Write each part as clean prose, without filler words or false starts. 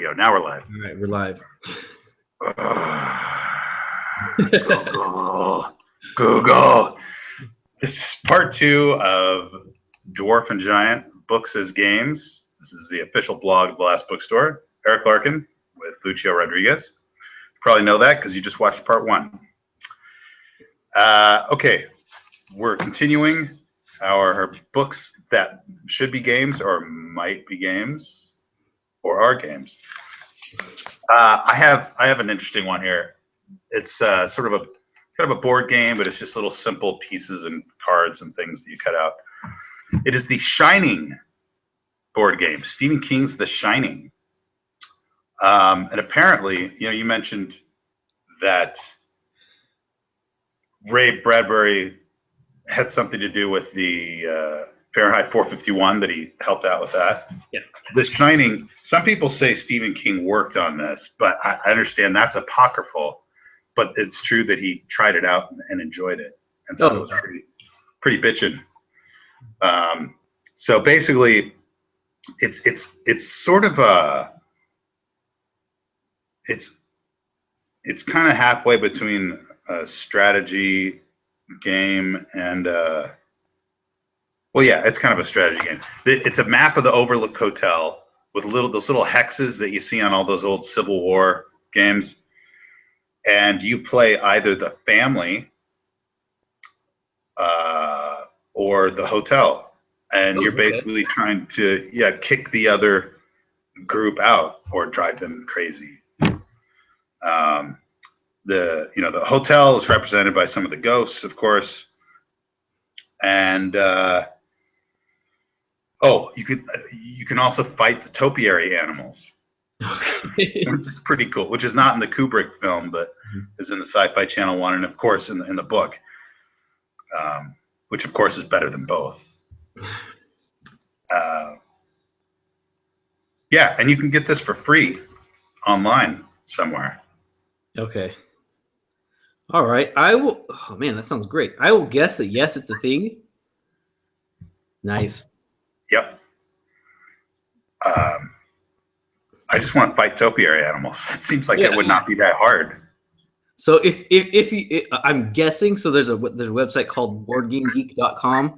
we go. Now we're live. All right, we're live. Google. This is part 2 of Dwarf+Giant Books as Games. This is the official blog of the Last Bookstore. Eric Larkin with Lucio Rodriguez. You probably know that because you just watched part 1. Okay, we're continuing our books that should be games or might be games or are games. I have an interesting one here. It's sort of a board game, but it's just little simple pieces and cards and things that you cut out. It is the Shining board game, Stephen King's The Shining. And apparently, you mentioned that Ray Bradbury had something to do with the Fahrenheit 451, that he helped out with that. Yeah. The Shining, some people say Stephen King worked on this, but I understand that's apocryphal. But it's true that he tried it out and enjoyed it, and thought it was pretty bitchin'. So basically, it's sort of it's kind of halfway between a strategy game and it's kind of a strategy game. It's a map of the Overlook Hotel with those little hexes that you see on all those old Civil War games. And you play either the family or the hotel, and you're basically trying to kick the other group out or drive them crazy. The hotel is represented by some of the ghosts, of course, and you can also fight the topiary animals. Which is pretty cool, which is not in the Kubrick film, but is in the Sci-Fi Channel one, and of course in the book, which of course is better than both. And you can get this for free online somewhere. Okay. All right. I will. Oh man, that sounds great. I will guess that yes, it's a thing. Nice. Yep. I just want to fight topiary animals. It seems like it would not be that hard. So if you, I'm guessing, so there's a website called BoardGameGeek.com.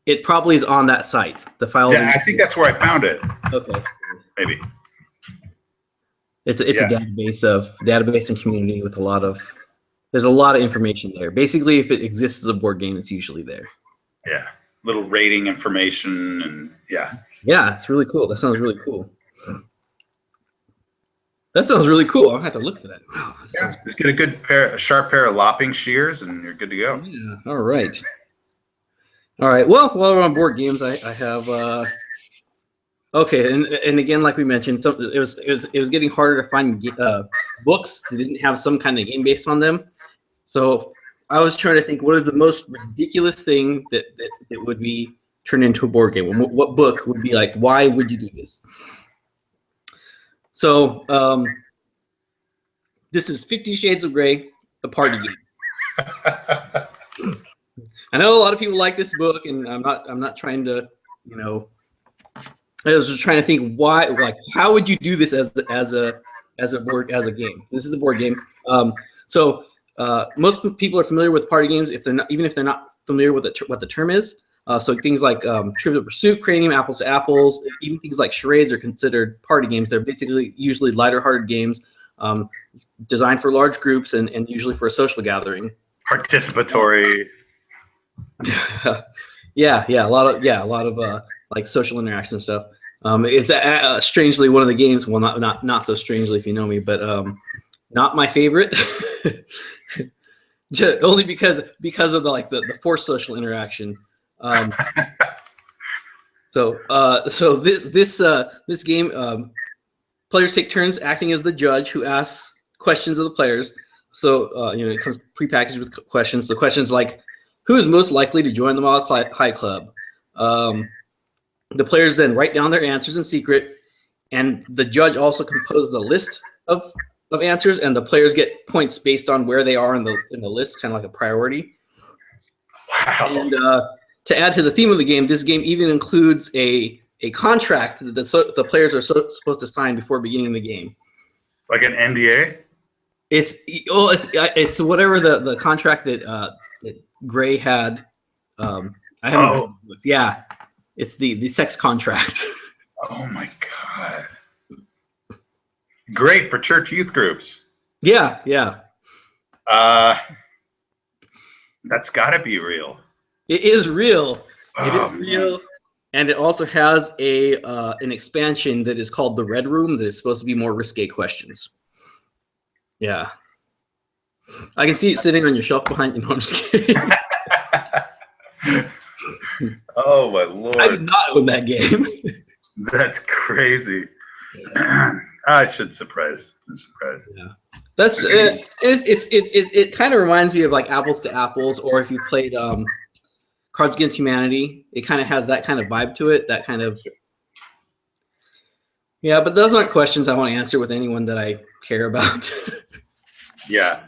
It probably is on that site. The files. Yeah, I think that's where I found it. Okay. Maybe. It's a database and community with there's a lot of information there. Basically, if it exists as a board game, it's usually there. Yeah. Little rating information and Yeah, it's really cool. That sounds really cool. That sounds really cool. I'll have to look for that. Wow, just get a sharp pair of lopping shears, and you're good to go. Yeah. All right. Well, while we're on board games, I have. Okay, and again, like we mentioned, it was getting harder to find books that didn't have some kind of game based on them. So I was trying to think, what is the most ridiculous thing that would be turned into a board game? What book would be like, why would you do this? So this is 50 Shades of Grey, the party game. I know a lot of people like this book, and I'm not trying to, I was just trying to think why, like, how would you do this as a game? This is a board game. So most people are familiar with party games even if they're not familiar with what the term is. So things like Trivial Pursuit, Cranium, Apples to Apples, even things like charades are considered party games. They're basically usually lighter-hearted games designed for large groups and usually for a social gathering. Participatory. Yeah, a lot of like social interaction and stuff. It's strangely one of the games. Well, not so strangely if you know me, but not my favorite. Only because of the forced social interaction. So this game, players take turns acting as the judge who asks questions of the players. So it comes prepackaged with questions. The questions like, who is most likely to join the Mile High Club? The players then write down their answers in secret, and the judge also composes a list of answers, and the players get points based on where they are in the list, kind of like a priority. Wow. And to add to the theme of the game, this game even includes a a contract that the players are supposed to sign before beginning the game. Like an NDA? It's whatever the contract that Gray had. I haven't. Oh. Yeah, it's the sex contract. Oh my god! Great for church youth groups. Yeah. That's got to be real. It is real. It Oh, is real. Man. And it also has an expansion that is called the Red Room that is supposed to be more risque questions. Yeah. I can see it sitting on your shelf behind you. No, I'm just kidding. Oh, my Lord. I did not own that game. That's crazy. I should surprise. Yeah. That's it kind of reminds me of like Apples to Apples, or if you played Cards Against Humanity, it kind of has that kind of vibe to it. That kind of, yeah. But those aren't questions I want to answer with anyone that I care about. Yeah,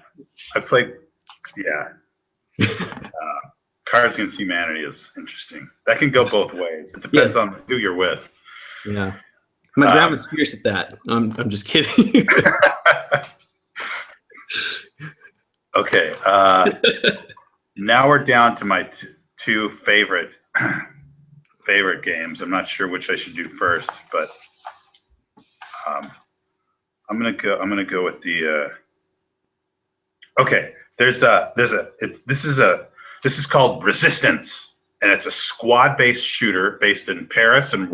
I played. Yeah, Cards Against Humanity is interesting. That can go both ways. It depends on who you're with. Yeah, my grandma's fierce at that. I'm just kidding. Okay, now we're down to my two favorite games. I'm not sure which I should do first, but I'm gonna go with the. Okay, this is called Resistance, and it's a squad-based shooter based in Paris and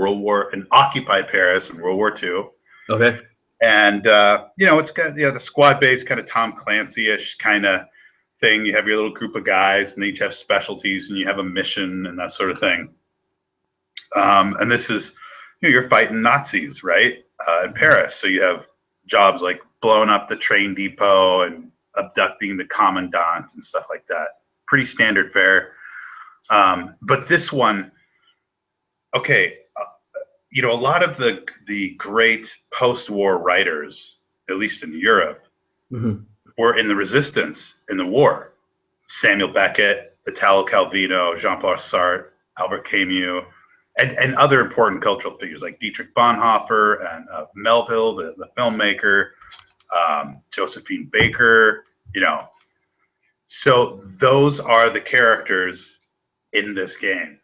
occupied Paris in World War II. Okay. And it's got the squad-based kind of Tom Clancy-ish kind of thing. You have your little group of guys, and they each have specialties, and you have a mission and that sort of thing. And this is, you're fighting Nazis, right, in Paris. So you have jobs like blowing up the train depot and abducting the commandant and stuff like that. Pretty standard fare. But this one, okay. A lot of the great post-war writers, at least in Europe, were in the resistance in the war. Samuel Beckett, Italo Calvino, Jean-Paul Sartre, Albert Camus, and other important cultural figures like Dietrich Bonhoeffer and Melville, the filmmaker, Josephine Baker. So those are the characters in this game.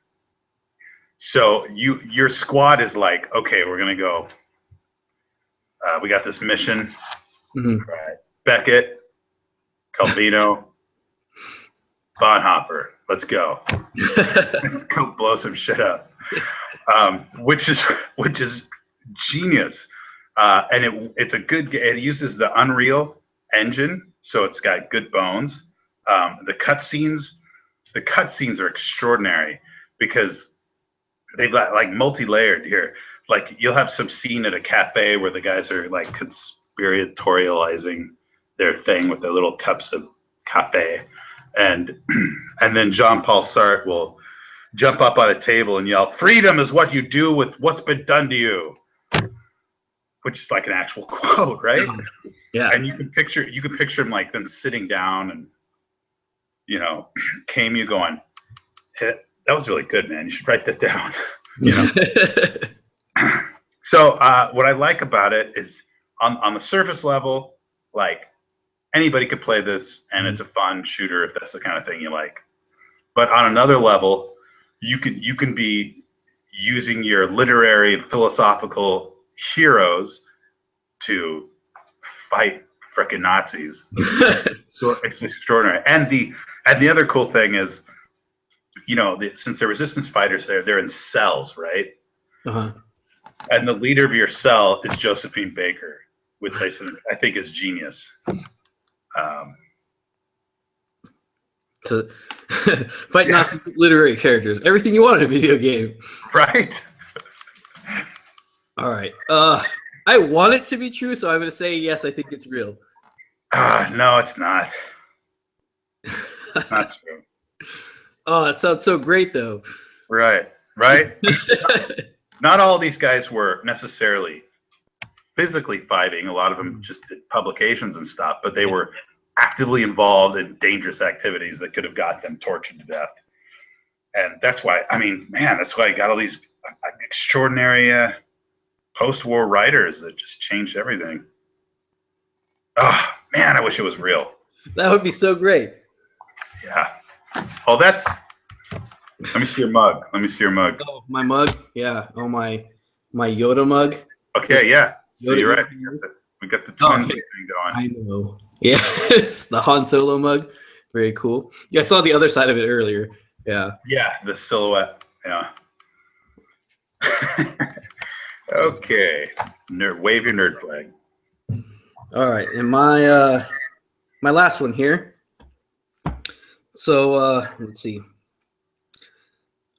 So your squad is like, okay, we're gonna go. We got this mission. Right. Beckett, Calvino, Bonhoeffer. Let's go. Let's go blow some shit up. Which is genius. And it's a good. It uses the Unreal Engine, so it's got good bones. The cutscenes are extraordinary because they've got like multi-layered here. Like you'll have some scene at a cafe where the guys are like conspiratorializing their thing with their little cups of cafe, and then Jean-Paul Sartre will jump up on a table and yell, "Freedom is what you do with what's been done to you," which is like an actual quote, right? Yeah. And you can picture him like then sitting down and Camus going, "Hey, that was really good, man. You should write that down." So what I like about it is on the surface level, like anybody could play this and it's a fun shooter if that's the kind of thing you like. But on another level, you can be using your literary and philosophical heroes to fight frickin' Nazis. So it's extraordinary. And the other cool thing is, since they're resistance fighters, they're in cells, right? And the leader of your cell is Josephine Baker, which I think is genius. So, fight Nazi literary characters. Everything you want in a video game. Right? All right. I want it to be true, so I'm going to say yes, I think it's real. No, it's not. It's not true. Oh, that sounds so great, though. Right. Not all these guys were necessarily physically fighting. A lot of them just did publications and stuff, but they were actively involved in dangerous activities that could have got them tortured to death. And that's why, that's why I got all these extraordinary post-war writers that just changed everything. Oh man, I wish it was real. That would be so great. Yeah. Oh, that's. Let me see your mug. Let me see your mug. Oh, my mug. Yeah. Oh, my Yoda mug. Okay. Yeah. So Yoda you're right. ears. We got the twins Okay. thing going. I know. Yes, the Han Solo mug. Very cool. Yeah, I saw the other side of it earlier. Yeah. Yeah, the silhouette. Yeah. Okay. Wave your nerd flag. All right, and my my last one here. So let's see.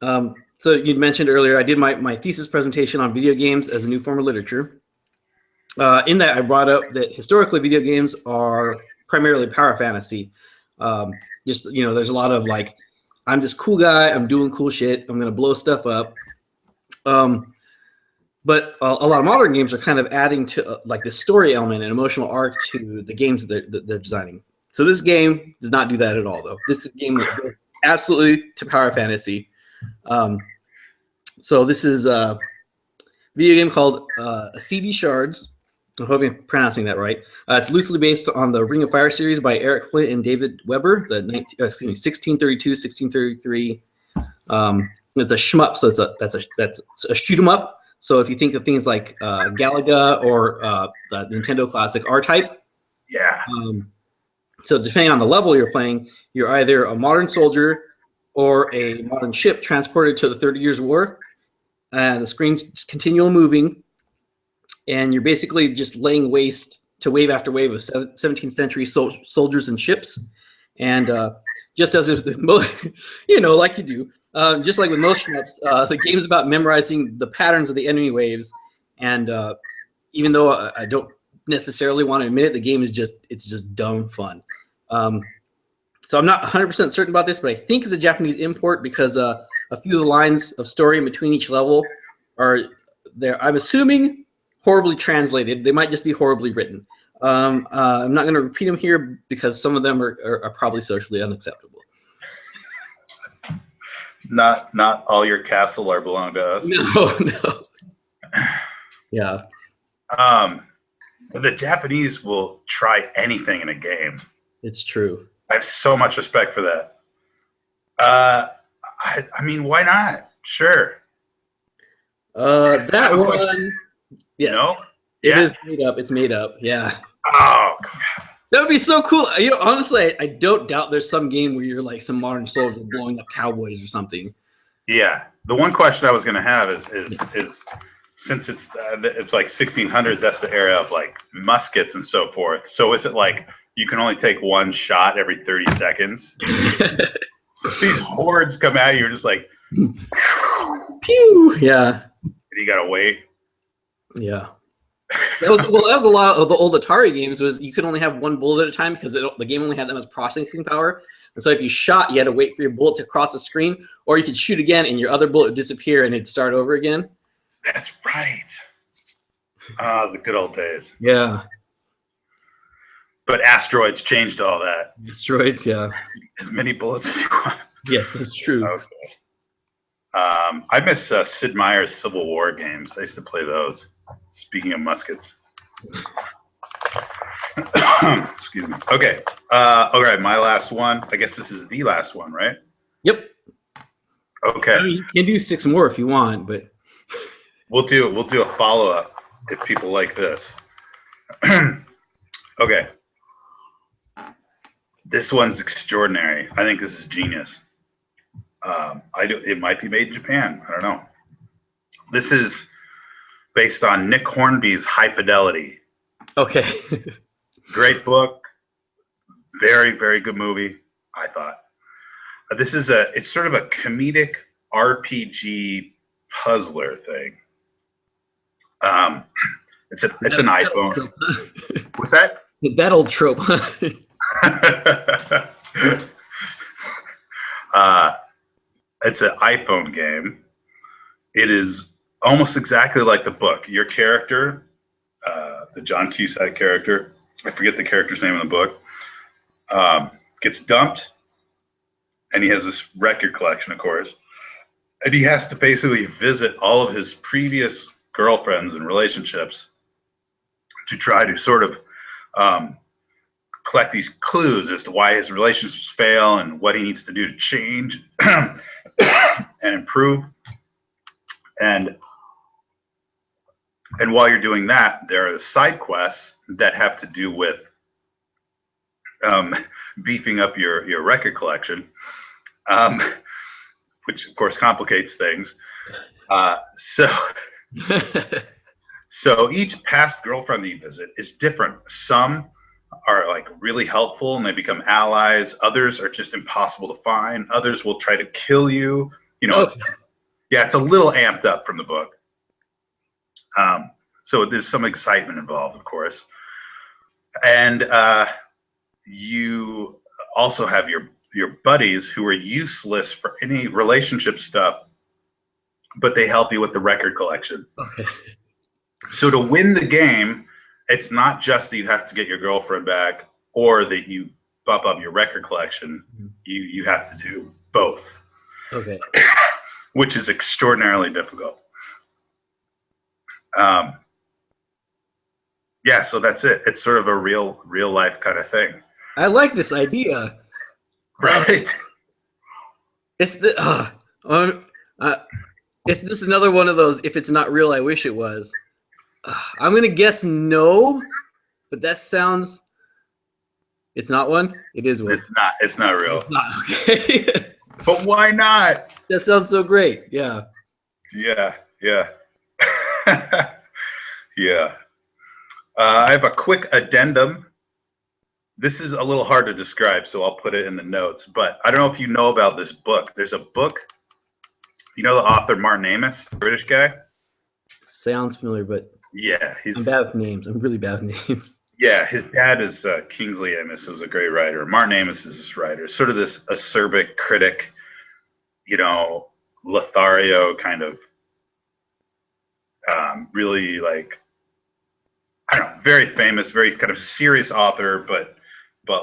So you mentioned earlier I did my thesis presentation on video games as a new form of literature. In that, I brought up that historically video games are primarily power fantasy. Just there's a lot of like, I'm this cool guy, I'm doing cool shit, I'm gonna blow stuff up. But a lot of modern games are kind of adding to like the story element and emotional arc to the games that they're designing. So this game does not do that at all, though. This game goes absolutely to power fantasy. So this is a video game called CD Shards. I hope I'm pronouncing that right. It's loosely based on the Ring of Fire series by Eric Flint and David Weber, the 1632, 1633. It's a shmup, so that's a shoot 'em up. So if you think of things like Galaga or the Nintendo classic R-Type, Yeah. So depending on the level you're playing, you're either a modern soldier or a modern ship transported to the 30 Years' War. The screen's just continual moving, and you're basically just laying waste to wave after wave of 17th century soldiers and ships. And just as with most, like you do, just like with most shmups, the game's about memorizing the patterns of the enemy waves. And even though I don't necessarily want to admit it, the game is just dumb fun. So I'm not 100% certain about this, but I think it's a Japanese import because a few of the lines of story in between each level are there. I'm assuming horribly translated. They might just be horribly written. I'm not going to repeat them here because some of them are probably socially unacceptable. Not all your castle are belong to us. No. Yeah. The Japanese will try anything in a game. It's true. I have so much respect for that. I mean, why not? Sure. That one. Yes. No? It is made up. It's made up. Yeah. Oh, that would be so cool. Honestly, I don't doubt there's some game where you're like some modern soldier blowing up cowboys or something. Yeah. The one question I was going to have is since it's like 1600s, that's the era of like muskets and so forth. So is it like you can only take one shot every 30 seconds? These hordes come at you, you're just like, pew. Yeah. And you got to wait. Yeah. That was a lot of the old Atari games. Was you could only have one bullet at a time because the game only had that much processing power. And so if you shot, you had to wait for your bullet to cross the screen, or you could shoot again and your other bullet would disappear and it'd start over again. That's right. The good old days. Yeah. But asteroids changed all that. Asteroids, yeah. As many bullets as you want. Yes, that's true. Okay. I miss Sid Meier's Civil War games. I used to play those. Speaking of muskets. Excuse me. Okay. All right. My last one. I guess this is the last one, right? Yep. Okay. You can do 6 more if you want, but we'll do a follow-up if people like this. Okay. This one's extraordinary. I think this is genius. It might be made in Japan. I don't know. This is based on Nick Hornby's High Fidelity. Okay. Great book. Very, very good movie, I thought. It's sort of a comedic RPG puzzler thing. It's an iPhone. What's that? That old trope. It's an iPhone game. It is almost exactly like the book. Your character, the John Cusack character, I forget the character's name in the book, gets dumped, and he has this record collection, of course. And he has to basically visit all of his previous girlfriends and relationships to try to sort of collect these clues as to why his relationships fail and what he needs to do to change and improve. And while you're doing that, there are side quests that have to do with beefing up your record collection, which of course complicates things. So each past girlfriend that you visit is different. Some are like really helpful and they become allies. Others are just impossible to find. Others will try to kill you. You know, it's a little amped up from the book. So there's some excitement involved, of course. And you also have your buddies who are useless for any relationship stuff, but they help you with the record collection. Okay. So to win the game, it's not just that you have to get your girlfriend back or that you bump up your record collection. You have to do both. Okay. Which is extraordinarily difficult. Yeah, so that's it. It's sort of a real life kind of thing. I like this idea. Right. It's the this is another one of those. If it's not real, I wish it was. I'm gonna guess no, but that sounds. It's not one. It is one. It's not real. It's not okay. But why not? That sounds so great. Yeah. Yeah. Yeah. Yeah. I have a quick addendum. This is a little hard to describe, so I'll put it in the notes. But I don't know if you know about this book. There's a book. You know the author Martin Amis, the British guy? Sounds familiar, but yeah, I'm bad with names. I'm really bad with names. Yeah, his dad is Kingsley Amis, who's a great writer. Martin Amis is this writer, sort of this acerbic critic, you know, Lothario kind of, really like, I don't know, very famous, very kind of serious author, but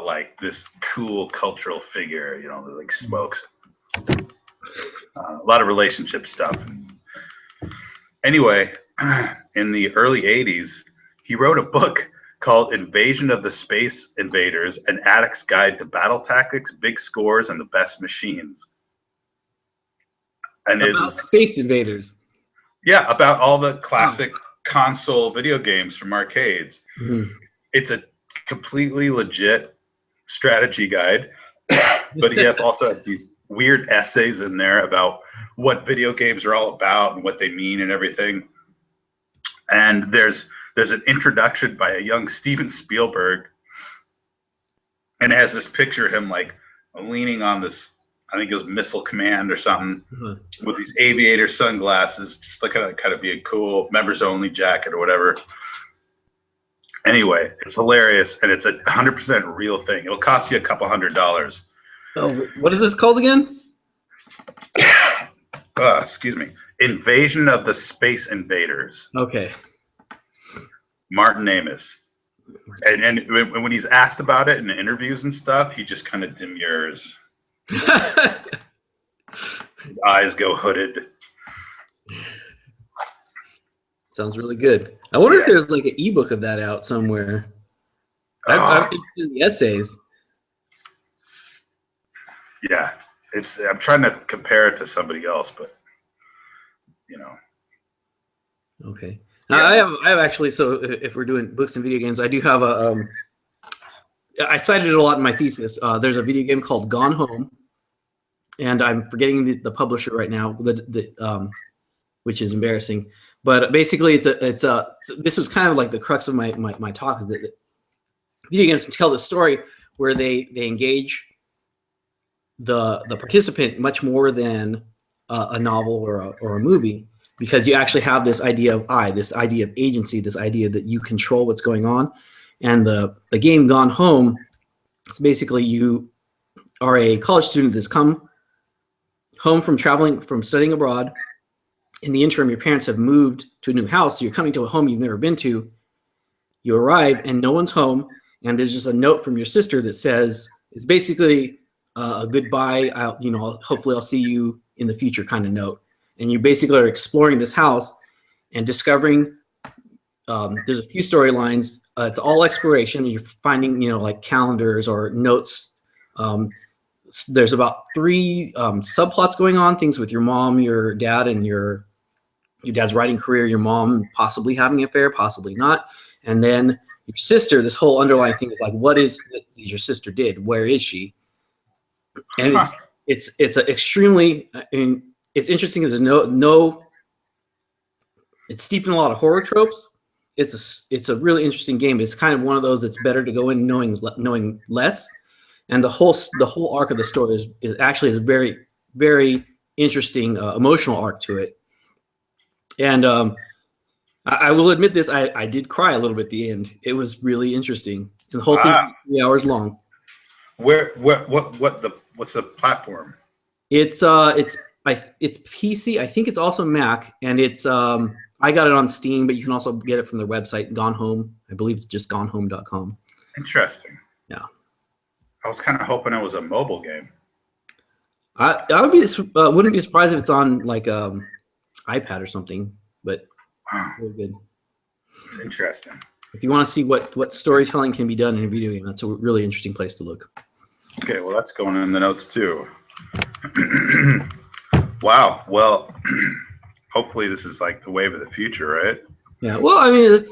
like this cool cultural figure, you know, that like smokes. A lot of relationship stuff. Anyway, in the early 80s, he wrote a book called Invasion of the Space Invaders, An Addict's Guide to Battle Tactics, Big Scores, and the Best Machines. And about Space Invaders. Yeah, about all the classic console video games from arcades. Mm-hmm. It's a completely legit strategy guide, but he also has these weird essays in there about what video games are all about and what they mean and everything. And there's an introduction by a young Steven Spielberg, and it has this picture of him like leaning on this, I think it was Missile Command or something, with these aviator sunglasses, just like kind of be a cool members only jacket or whatever. Anyway, it's hilarious, and it's a 100% real thing. It'll cost you a couple $100. Oh, what is this called again? Excuse me. Invasion of the Space Invaders. Okay. Martin Amis. And when he's asked about it in interviews and stuff, he just kind of demurs. His eyes go hooded. Sounds really good. I wonder if there's like an ebook of that out somewhere. I've been doing the essays. Yeah, I'm trying to compare it to somebody else, but you know. Okay. Yeah. I have actually. So if we're doing books and video games, I do have a. I cited it a lot in my thesis. There's a video game called Gone Home, and I'm forgetting the publisher right now. Which is embarrassing, but basically it's a. This was kind of like the crux of my talk, is that video games tell the story where they engage the participant much more than a novel or a movie, because you actually have this idea of this idea of agency, this idea that you control what's going on. And the game Gone Home, it's basically you are a college student that's come home from studying abroad. In the interim, your parents have moved to a new house, so you're coming to a home you've never been to. You arrive and no one's home, and there's just a note from your sister that says, it's basically a goodbye, hopefully I'll see you in the future kind of note. and you basically are exploring this house and discovering. There's a few storylines. It's all exploration. You're finding, like calendars or notes. There's about 3 subplots going on. Things with your mom, your dad, and your dad's writing career. Your mom possibly having an affair, possibly not. And then your sister. This whole underlying thing is like, what is it your sister did? Where is she? And it's a extremely. I mean, it's interesting because there's no. It's steeped in a lot of horror tropes. It's a really interesting game. It's kind of one of those that's better to go in knowing less, and the whole arc of the story is actually a very, very interesting emotional arc to it. And I will admit this, I did cry a little bit at the end. It was really interesting. The whole thing was 3 hours long. What's the platform? It's PC. I think it's also Mac, and it's I got it on Steam, but you can also get it from their website, Gone Home. I believe it's just gonehome.com. Interesting. Yeah. I was kind of hoping it was a mobile game. I wouldn't be surprised if it's on like iPad or something, but really good. It's interesting. If you want to see what storytelling can be done in a video game, that's a really interesting place to look. Okay, well, that's going in the notes too. Wow. Well, hopefully this is like the wave of the future, right? Yeah. Well, I mean,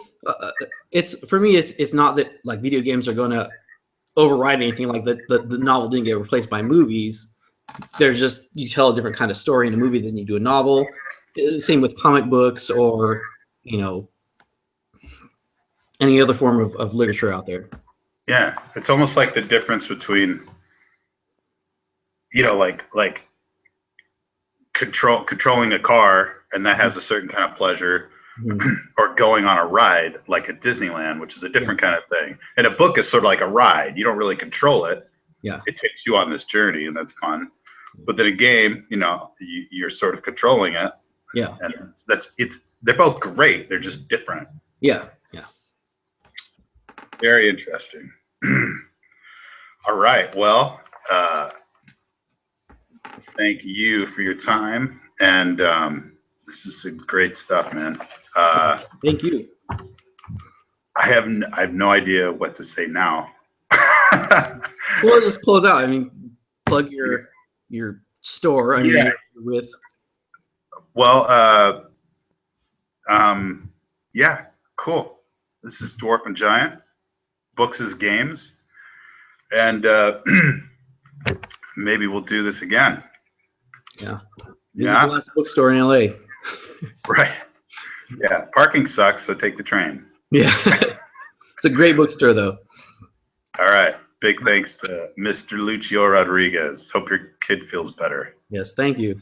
it's for me. It's not that like video games are going to override anything. Like the novel didn't get replaced by movies. There's just you tell a different kind of story in a movie than you do a novel. Same with comic books or any other form of literature out there. Yeah, it's almost like the difference between like controlling a car, and that has a certain kind of pleasure, or going on a ride like at Disneyland, which is a different kind of thing. And a book is sort of like a ride. You don't really control it. Yeah. It takes you on this journey, and that's fun. But then a game, you're sort of controlling it. Yeah. And they're both great. They're just different. Yeah. Yeah. Very interesting. All right. Well, thank you for your time, and this is some great stuff, man. Thank you. I have no idea what to say now. Well, just close out. I mean, plug your store. I mean, Yeah. you're with. Well, yeah, cool. This is Dwarf+Giant, books as games, and maybe we'll do this again. Yeah. This is the Last Bookstore in LA. Right. Yeah. Parking sucks, so take the train. Yeah. It's a great bookstore, though. All right. Big thanks to Mr. Lucio Rodriguez. Hope your kid feels better. Yes. Thank you.